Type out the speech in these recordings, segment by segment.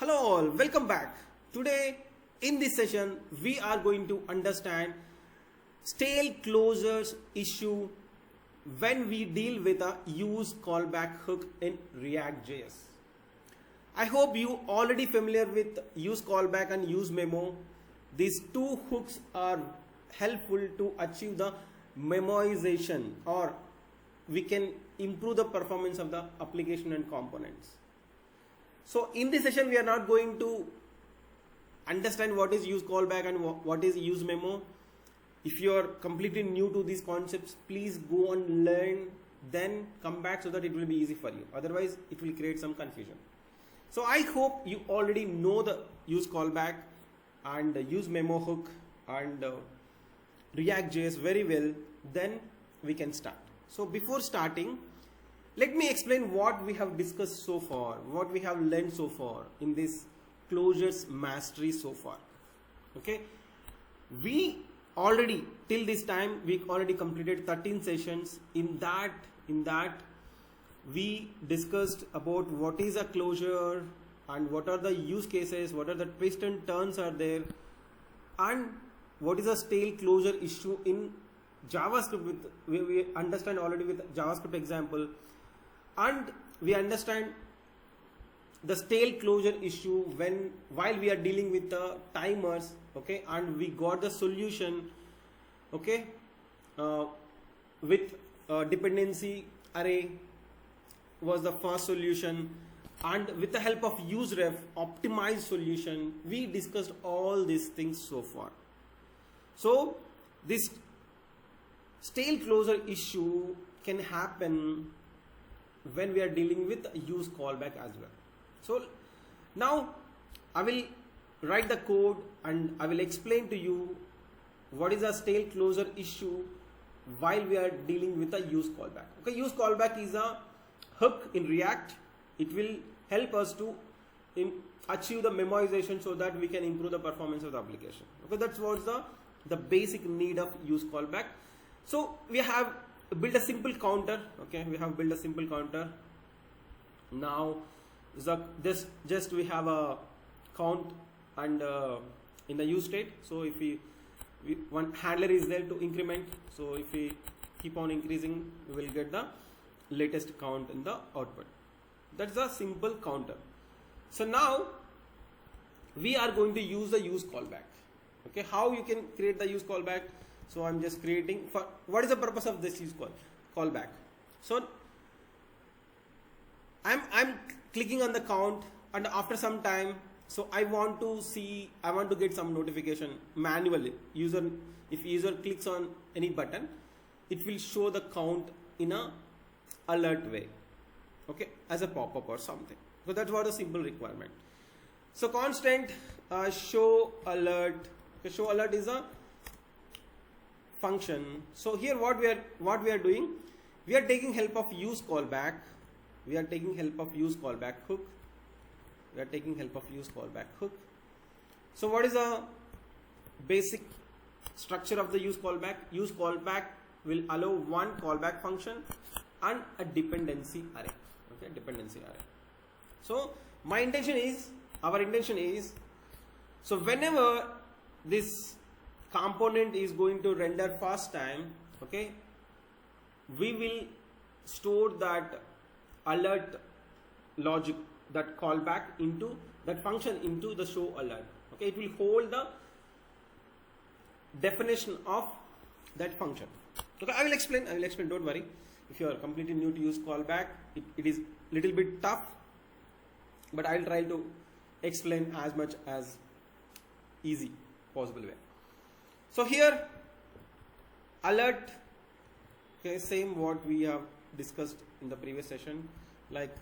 Hello all, welcome back. Today in this session we are going to understand stale closures issue when we deal with a use callback hook in React.js. I hope you already familiar with use callback and use memo. These two hooks are helpful to achieve the memoization, or we can improve the performance of the application and components. So in this session we are not going to understand what is use callback and what is use memo. If you are completely new to these concepts, please go and learn, then come back so that it will be easy for you. Otherwise it will create some confusion. So I hope you already know the use callback and use memo hook and React.js very well. Then we can start. So before starting, let me explain what we have discussed so far, what we have learned so far in this closures mastery so far. Okay, we already till this time we already completed 13 sessions. In that we discussed about what is a closure and what are the use cases, what are the twists and turns are there, and what is a stale closure issue in JavaScript. We understand already with JavaScript example. And we understand the stale closure issue while we are dealing with the timers, okay, and we got the solution, okay, with dependency array was the first solution, and with the help of useRef optimized solution, we discussed all these things so far. So this stale closure issue can happen when we are dealing with use callback as well. So now I will write the code and I will explain to you what is a stale closure issue while we are dealing with a use callback. Okay, use callback is a hook in React. It will help us to achieve the memoization so that we can improve the performance of the application. Okay, that's what's the basic need of use callback. So we have build a simple counter. Okay, we have built a simple counter. Now just we have a count and in the use state. So if we one handler is there to increment, so if we keep on increasing, we will get the latest count in the output. That's a simple counter. So now we are going to use the use callback. Okay, how you can create the use callback? So I'm just creating for what is the purpose of this use callback. So I'm clicking on the count, and after some time, so I want to get some notification manually. If user clicks on any button, it will show the count in a alert way, okay, as a pop-up or something. So that's what a simple requirement. So constant show alert. Okay, show alert is a function. So here what we are doing, we are taking help of use callback. We are taking help of use callback hook. We are taking help of use callback hook. So what is the basic structure of the use callback? Use callback will allow one callback function and a dependency array. Okay, dependency array. So our intention is, so whenever this component is going to render first time, okay, we will store that alert logic, that callback into that function into the show alert. Okay, it will hold the definition of that function. Okay, I will explain, don't worry. If you are completely new to use callback, it is little bit tough, but I will try to explain as much as easy possible way. So here alert, okay, same what we have discussed in the previous session, like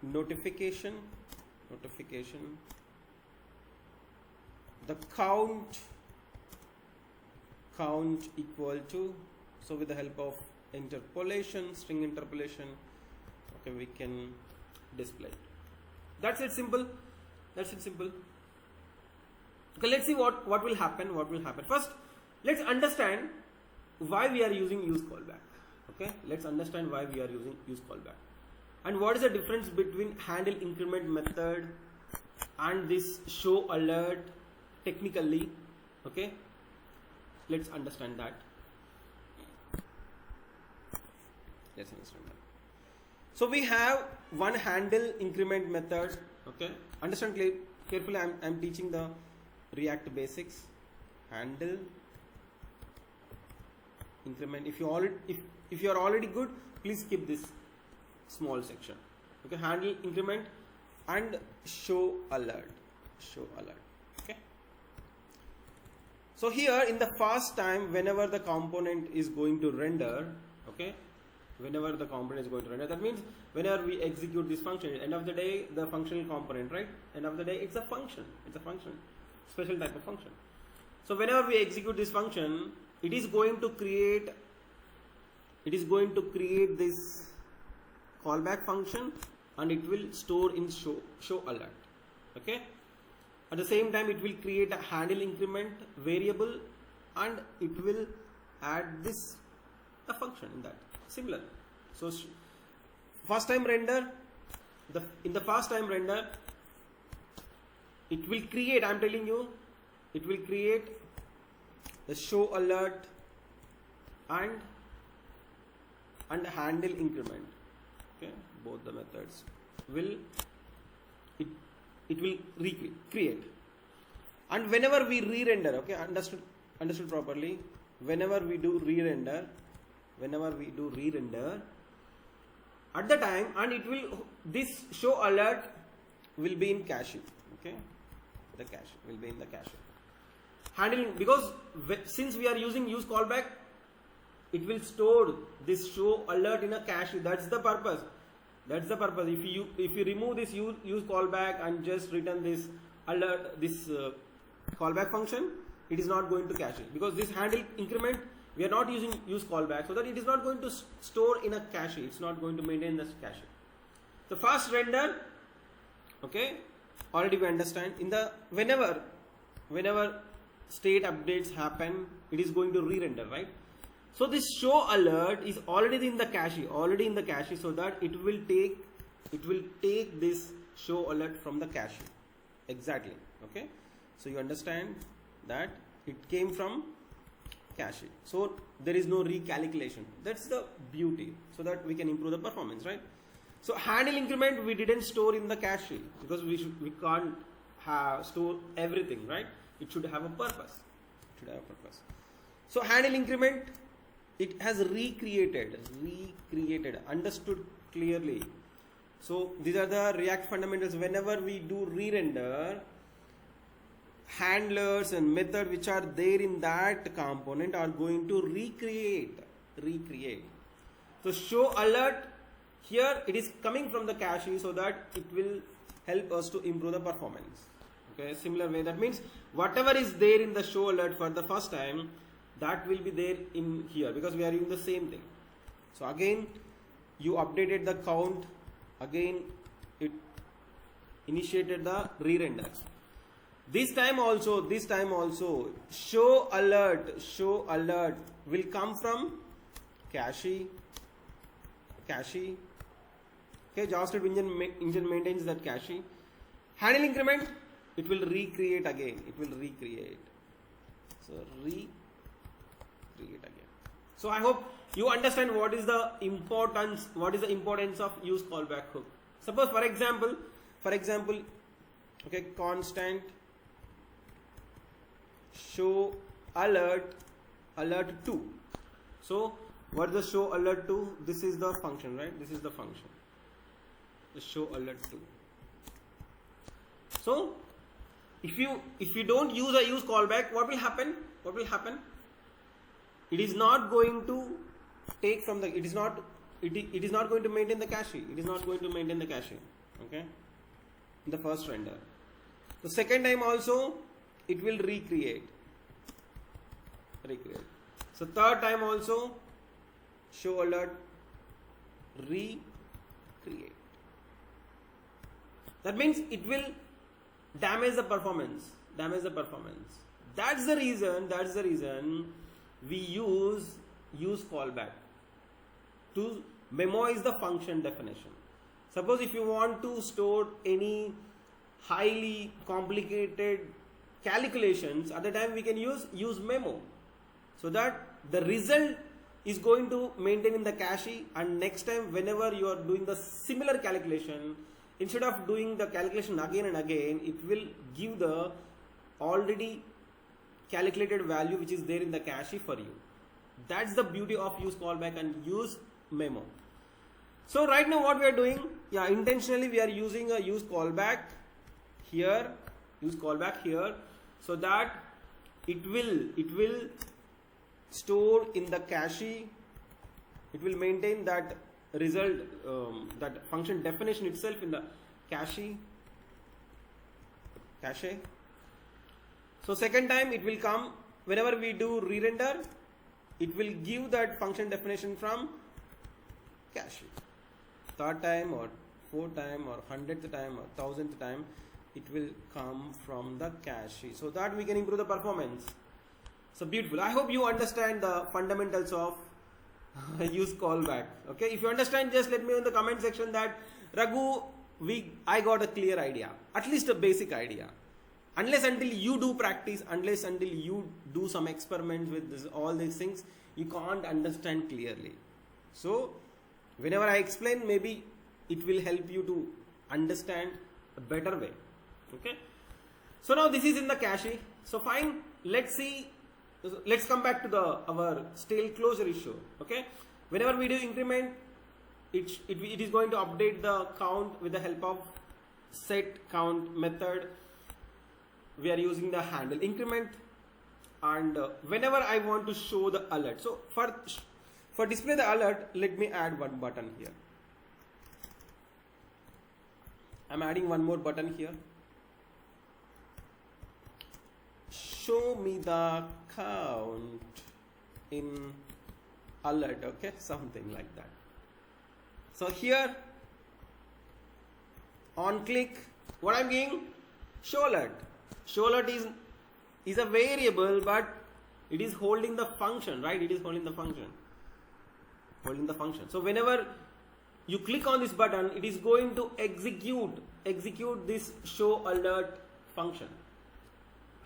notification, the count equal to, so with the help of interpolation, string interpolation, okay, we can display. That's it, simple. Okay, let's see what will happen. First, let's understand why we are using use callback. Okay, let's understand why we are using use callback. And what is the difference between handle increment method and this show alert technically? Okay, let's understand that. Let's understand that. So we have one handle increment method. Okay, understand carefully. I'm teaching the React basics. Handle increment. If you are already good, please skip this small section. Okay, handle increment and show alert. Okay. So here in the first time, whenever the component is going to render, okay, whenever the component is going to render, that means whenever we execute this function, at the end of the day, the functional component, right? End of the day, it's a function. Special type of function. So whenever we execute this function, it is going to create this callback function, and it will store in show alert. Okay. At the same time, it will create a handle increment variable, and it will add a function in that. Similar. So first time render, in the first time render, it will create, I'm telling you, it will create the show alert and handle increment. Okay, both the methods will it will create. And whenever we re-render, okay, understood properly, whenever we do re-render, at the time, and this show alert will be in cache. Okay, the cache will be in the cache. Handling, because since we are using useCallback, it will store this show alert in a cache. That's the purpose. If you remove this useCallback and just return this alert, callback function, it is not going to cache it, because this handle increment, we are not using useCallback, so that it is not going to store in a cache. It's not going to maintain this cache. The first render, okay, already we understand. In the whenever state updates happen, it is going to re-render, right? So this show alert is already in the cache, so that it will take this show alert from the cache. Exactly. Okay. So you understand that it came from cache. So there is no recalculation. That's the beauty, so that we can improve the performance, right? So handle increment we didn't store in the cache, because we can't store everything, right? It should have a purpose. So handle increment, it has recreated, understood clearly. So these are the React fundamentals. Whenever we do re-render, handlers and method which are there in that component are going to recreate. So show alert, here it is coming from the cache, so that it will help us to improve the performance. Okay, similar way, that means whatever is there in the show alert for the first time, that will be there in here, because we are using the same thing. So again, you updated the count, again it initiated the re-render. This time also show alert will come from cache. Okay, JavaScript engine maintains that cache. Handle increment, it will recreate again. So recreate again. So I hope you understand what is the importance of useCallback hook. Suppose for example, okay, constant show alert 2. So what is the show alert 2? This is the function, right? This is the function, the show alert 2. So if you don't use a useCallback, what will happen? It is not going to take from the, it is not going to maintain the cache. Okay, in the first render. The second time also it will recreate. So third time also show alert recreate. That means it will damage the performance. That's the reason we use callback to memorize the function definition. Suppose if you want to store any highly complicated calculations, at the time we can use memo, so that the result is going to maintain in the cache, and next time whenever you are doing the similar calculation, instead of doing the calculation again and again, it will give the already calculated value which is there in the cache for you. That's the beauty of use callback and use memo. So right now what we are doing, intentionally we are using a use callback here, so that it will store in the cache, it will maintain that result, that function definition itself in the cache. So second time it will come, whenever we do re-render, it will give that function definition from cache. Third time or fourth time or 100th time or 1000th time, it will come from the cache, so that we can improve the performance. So beautiful. I hope you understand the fundamentals of use callback. Okay, if you understand, just let me know in the comment section that Raghu, I got a clear idea, at least a basic idea. Unless until you do practice, unless until you do some experiments with this, all these things, you can't understand clearly. So whenever I explain, maybe it will help you to understand a better way. Okay, so now this is in the cache. So fine, let's come back to our stale closure issue. Okay, whenever we do increment, it is going to update the count with the help of set count method. We are using the handle increment, and whenever I want to show the alert, so for display the alert, let me add one button here. I'm adding one more button here. Show me the count in alert, okay, something like that. So here on click, what I'm giving, show alert. Show alert is a variable, but it is holding the function, right? It is holding the function. So whenever you click on this button, it is going to execute this show alert function.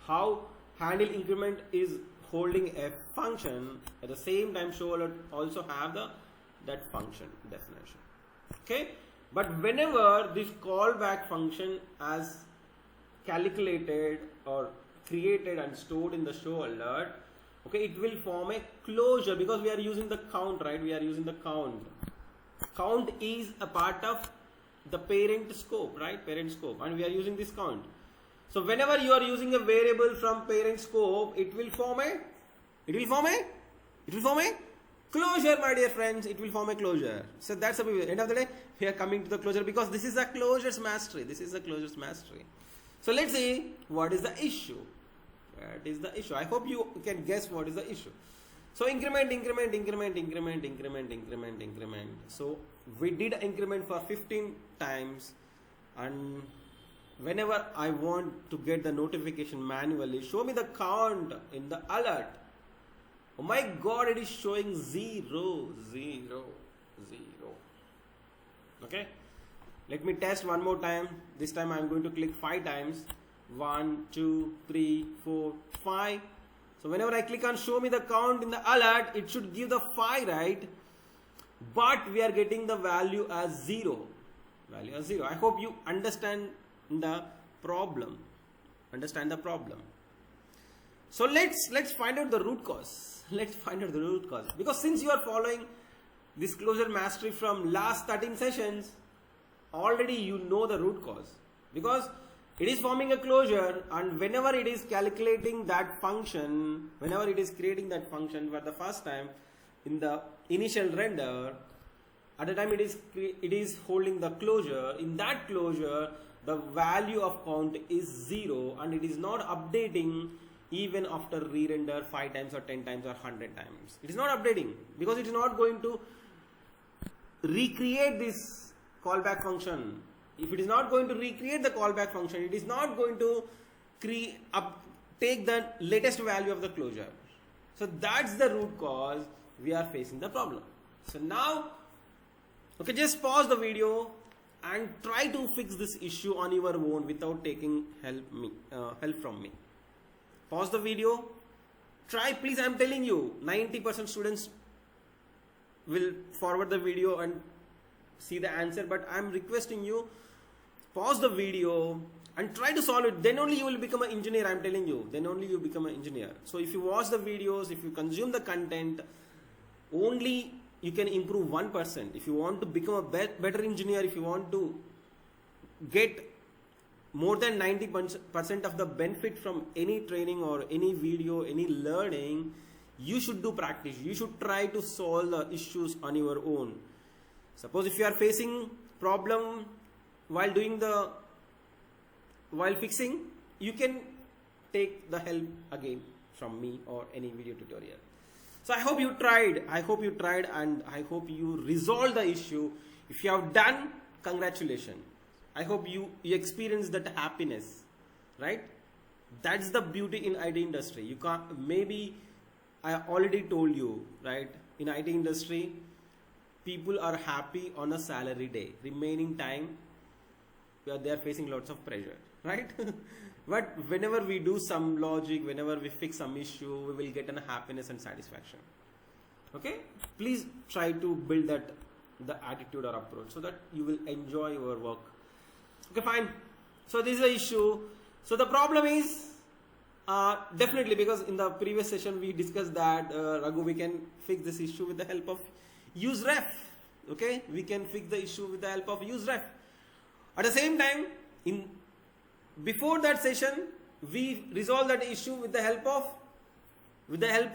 How handle increment is holding a function, at the same time show alert also have that function definition. Okay, but whenever this callback function as calculated or created and stored in the show alert, okay, it will form a closure, because we are using the count, right? We are using the count. Count is a part of the parent scope, right? Parent scope, and we are using this count. So whenever you are using a variable from parent scope, it will form a closure, my dear friends. It will form a closure. So that's the end of the day. We are coming to the closure, because this is a closures mastery. So let's see what is the issue. I hope you can guess what is the issue. So increment. So we did increment for 15 times, and whenever I want to get the notification manually, show me the count in the alert. Oh my god, it is showing 0. Okay, let me test one more time. This time I am going to click 5 times. 1, 2, 3, 4, 5. So whenever I click on show me the count in the alert, it should give the 5, right? But we are getting the value as 0. I hope you understand the problem. So let's find out the root cause. Because since you are following this closure mastery from last 13 sessions, already you know the root cause. Because it is forming a closure, and whenever it is calculating that function, whenever it is creating that function for the first time in the initial render, at the time it is holding the closure. In that closure, the value of count is 0, and it is not updating even after re-render 5 times or 10 times or 100 times. It is not updating, because it is not going to recreate this callback function. If it is not going to recreate the callback function, it is not going to take the latest value of the closure. So that's the root cause we are facing the problem. So now, okay, just pause the video and try to fix this issue on your own without taking help from me. Pause the video, try, please. I'm telling you, 90% students will forward the video and see the answer, but I'm requesting you, pause the video and try to solve it. Then only you will become an engineer. I'm telling you, then only you become an engineer. So if you watch the videos, if you consume the content, only you can improve 1%. If you want to become a better engineer, if you want to get more than 90% of the benefit from any training or any video, any learning, you should do practice. You should try to solve the issues on your own. Suppose if you are facing problem while fixing, you can take the help again from me or any video tutorial. So I hope you tried, and I hope you resolved the issue. If you have done, congratulations. I hope you experienced that happiness, right? That's the beauty in IT industry. You can't, maybe I already told you, right? In IT industry, people are happy on a salary day. Remaining time, they are facing lots of pressure, right? But whenever we do some logic, whenever we fix some issue, we will get a happiness and satisfaction. Okay? Please try to build the attitude or approach so that you will enjoy your work. Okay, fine. So this is the issue. So the problem is, definitely, because in the previous session we discussed that Raghu, we can fix this issue with the help of useRef. Okay, we can fix the issue with the help of useRef. At the same time, before that session, we resolved that issue with the help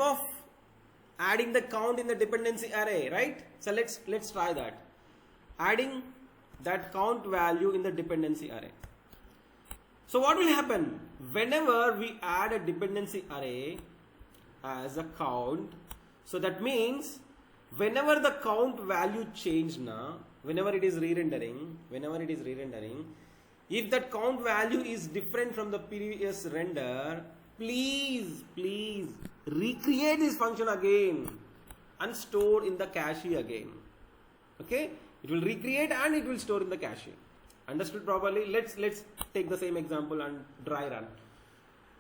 of adding the count in the dependency array, right? So let's try that. Adding that count value in the dependency array. So what will happen whenever we add a dependency array as a count? So that means whenever the count value change now, whenever it is re-rendering, if that count value is different from the previous render, please recreate this function again and store in the cache again. Okay, it will recreate and it will store in the cache. Understood properly? Let's take the same example and dry run.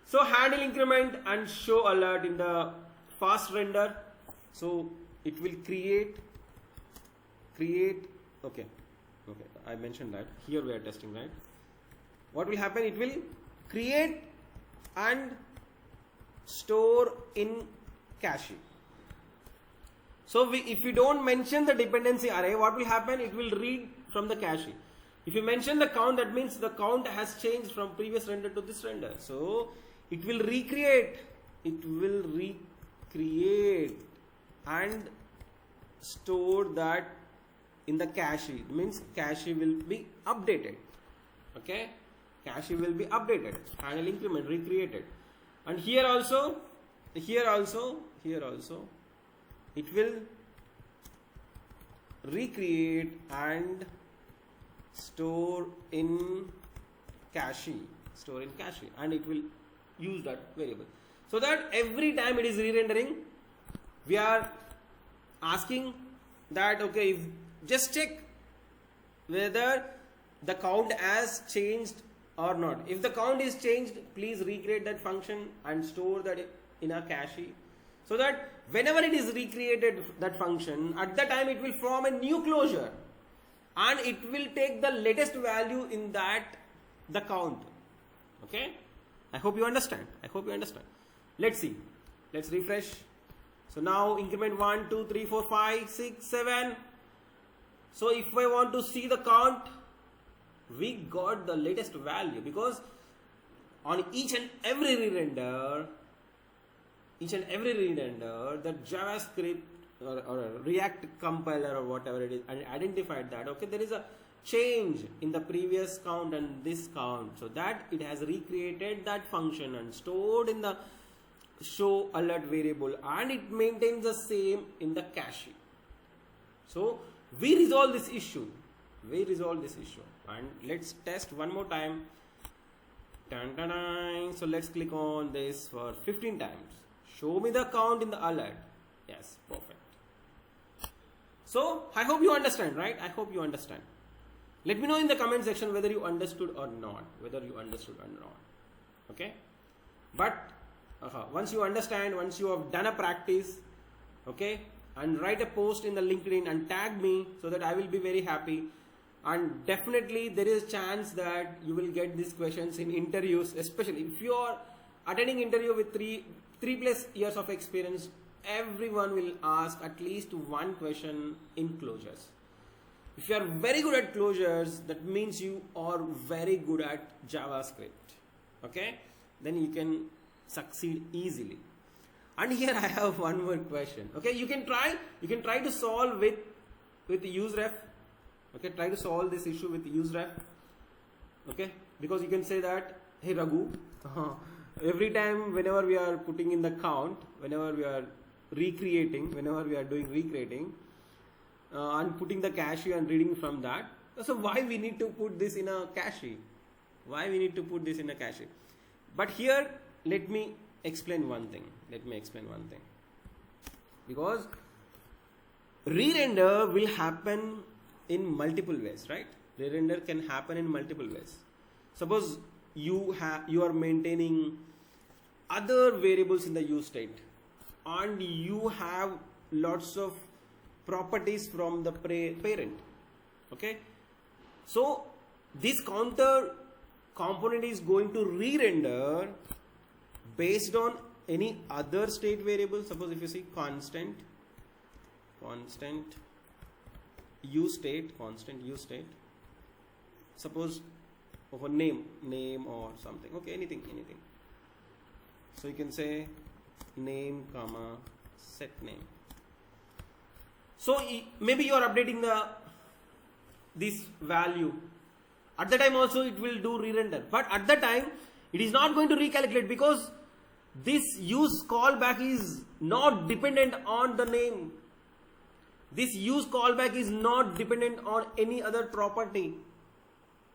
So handle increment and show alert in the fast render. So it will create. Okay, I mentioned that. Here we are testing, right? What will happen? It will create and store in cache. So if you don't mention the dependency array, what will happen? It will read from the cache. If you mention the count, that means the count has changed from previous render to this render. So it will recreate. And store that in the cache. It means cache will be updated. Okay, cache will be updated. Handle increment recreated. And here also it will recreate and store in cache, and it will use that variable. So that every time it is re-rendering, we are asking that, okay, just check whether the count has changed or not. If the count is changed, please recreate that function and store that in a cache, so that whenever it is recreated that function, at that time it will form a new closure and it will take the latest value in the count. Okay, I hope you understand. Let's see. Let's refresh. So now increment 1, 2, 3, 4, 5, 6, 7. So if I want to see the count, we got the latest value, because on each and every re-render, the JavaScript or React compiler or whatever it is, and identified that, okay, there is a change in the previous count and this count, so that it has recreated that function and stored in the show alert variable, and it maintains the same in the cache. So we resolve this issue, and let's test one more time. So let's click on this for 15 times. Show me the count in the alert. Yes, perfect. So I hope you understand, right? Let me know in the comment section whether you understood or not, okay? But once you understand, once you have done a practice, okay, and write a post in the LinkedIn and tag me, so that I will be very happy. And definitely there is a chance that you will get these questions in interviews, especially if you are attending interview with 3+ years of experience. Everyone will ask at least one question in closures. If you are very good at closures, that means you are very good at JavaScript, okay? Then you can succeed easily. And here I have one more question, okay? You can try to solve with useRef, okay? Try to solve this issue with useRef, okay? Because you can say that, hey Raghu, every time whenever we are putting in the count, whenever we are recreating, whenever we are doing recreating, and putting the cache and reading from that, so why we need to put this in a cache? But here, let me explain one thing. Because re-render will happen in multiple ways, right? Re-render can happen in multiple ways. Suppose you are maintaining other variables in the use state, and you have lots of properties from the parent, okay? So this counter component is going to re-render based on any other state variable. Suppose if you see constant use state, suppose of a name or something, okay, anything. So you can say name comma set name. So maybe you are updating this value. At the time also it will do re-render, but at the time it is not going to recalculate, because this use callback is not dependent on the name. This use callback is not dependent on any other property.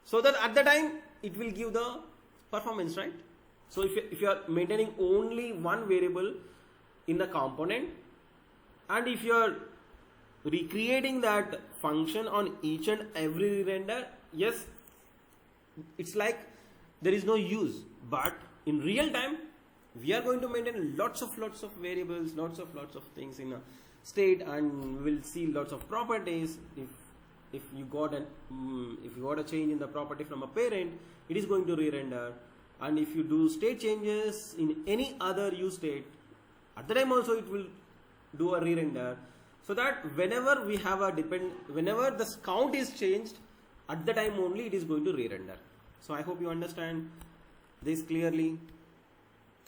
So that at the time it will give the performance, right? So if you are maintaining only one variable in the component, and if you are recreating that function on each and every render, yes, it's like there is no use. But in real time, we are going to maintain lots of variables, lots of things in a state, and we will see lots of properties. If you got a change in the property from a parent, it is going to re-render. And if you do state changes in any other use state, at the time also it will do a re-render. So that whenever we have whenever the count is changed, at the time only it is going to re-render. So I hope you understand this clearly.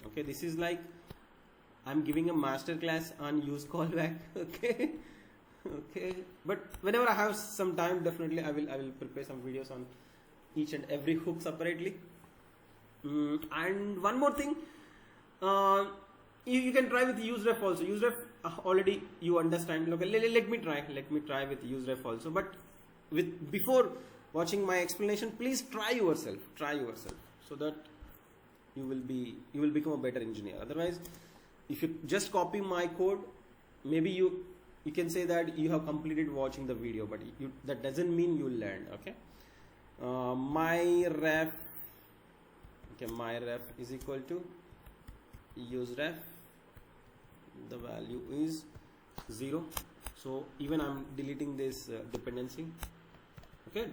Okay, this is like I'm giving a master class on use callback. Okay. But whenever I have some time, definitely I will prepare some videos on each and every hook separately. And one more thing, you can try with useRef also. Useref already you understand. Okay, let me try with useRef also. But before watching my explanation, please try yourself, so that you will become a better engineer. Otherwise, if you just copy my code, maybe you can say that you have completed watching the video, but that doesn't mean you learned. Okay, my ref is equal to useRef. The value is 0. So even I'm deleting this dependency. Okay,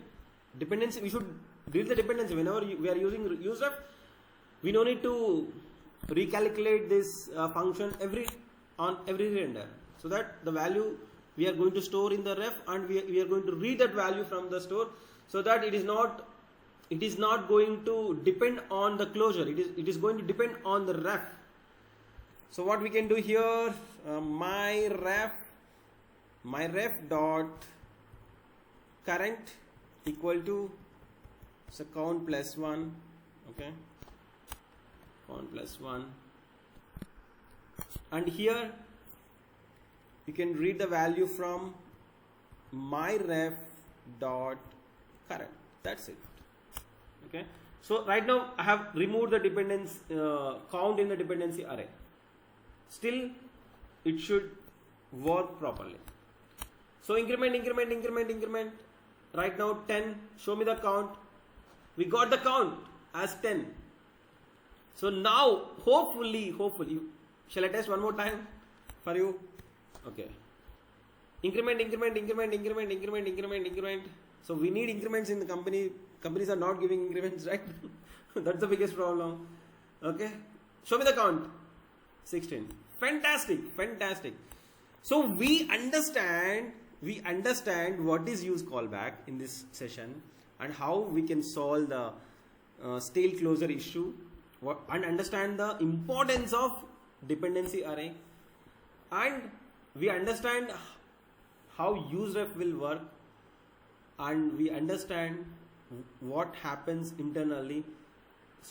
dependency, we should delete the dependency whenever we are using useRef. We don't need to recalculate this function on every render, so that the value we are going to store in the ref, and we are going to read that value from the store, so that it is not going to depend on the closure. It is going to depend on the ref. So what we can do here, my ref dot current equal to count plus 1. Okay, count plus 1, and here you can read the value from my ref dot current. That's it. Okay, so right now I have removed the dependence count in the dependency array. Still it should work properly. So increment, right now 10. Show me the count. We got the count as 10. So now hopefully, shall I test one more time for you? Okay. Increment. So we need increments in the company. Companies are not giving increments, right? That's the biggest problem. Okay. Show me the count. 16. Fantastic. So we understand what is use callback in this session and how we can solve the stale closure issue, and understand the importance of dependency array, and we understand how useRef will work, and we understand what happens internally.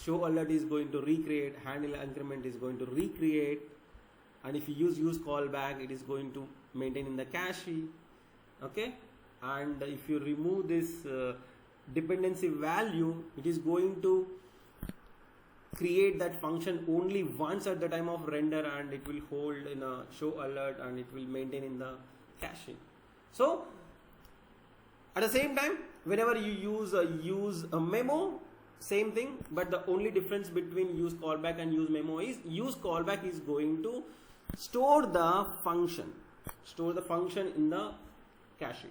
Show alert is going to recreate, handle increment is going to recreate, and if you use callback, it is going to maintain in the cache. Okay, and if you remove this dependency value, it is going to create that function only once at the time of render, and it will hold in a show alert, and it will maintain in the cache. So at the same time, whenever you use a memo, same thing, but the only difference between use callback and use memo is use callback is going to store the function in the cache.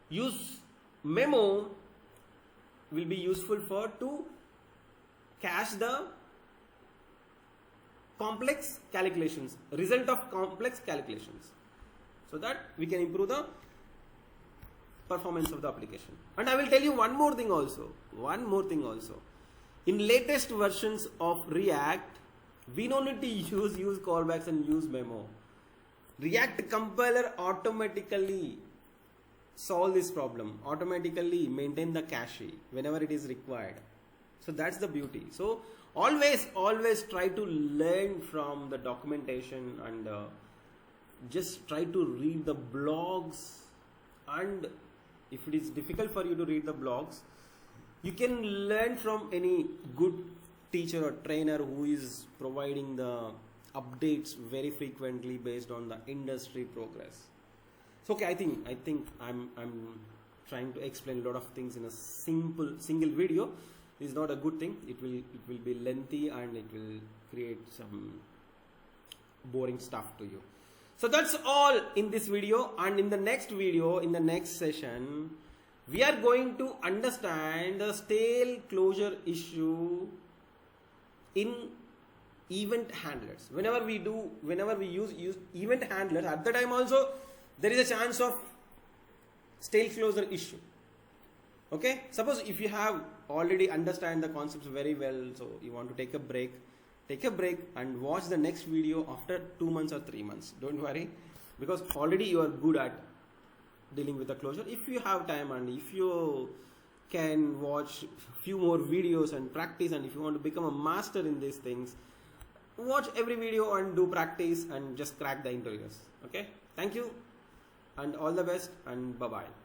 Use memo will be useful to cache the complex calculations, result of complex calculations, so that we can improve the performance of the application. And I will tell you one more thing also. In latest versions of React, we don't need to use callbacks and use memo. React compiler automatically solve this problem, automatically maintain the cache whenever it is required. So that's the beauty. So always try to learn from the documentation, and just try to read the blogs. And if it is difficult for you to read the blogs, you can learn from any good teacher or trainer who is providing the updates very frequently based on the industry progress. So okay, I think I'm trying to explain a lot of things in a single video. This is not a good thing. It will be lengthy, and it will create some boring stuff to you. So that's all in this video, and in the next video, in the next session, we are going to understand the stale closure issue in event handlers. Whenever we use event handlers, at the time also there is a chance of stale closure issue. Okay, suppose if you have already understand the concepts very well, so you want to take a break and watch the next video after 2 months or 3 months. Don't worry, because already you are good at dealing with the closure. If you have time, and if you can watch few more videos and practice, and if you want to become a master in these things, watch every video and do practice and just crack the interviews. Okay, thank you and all the best, and bye bye.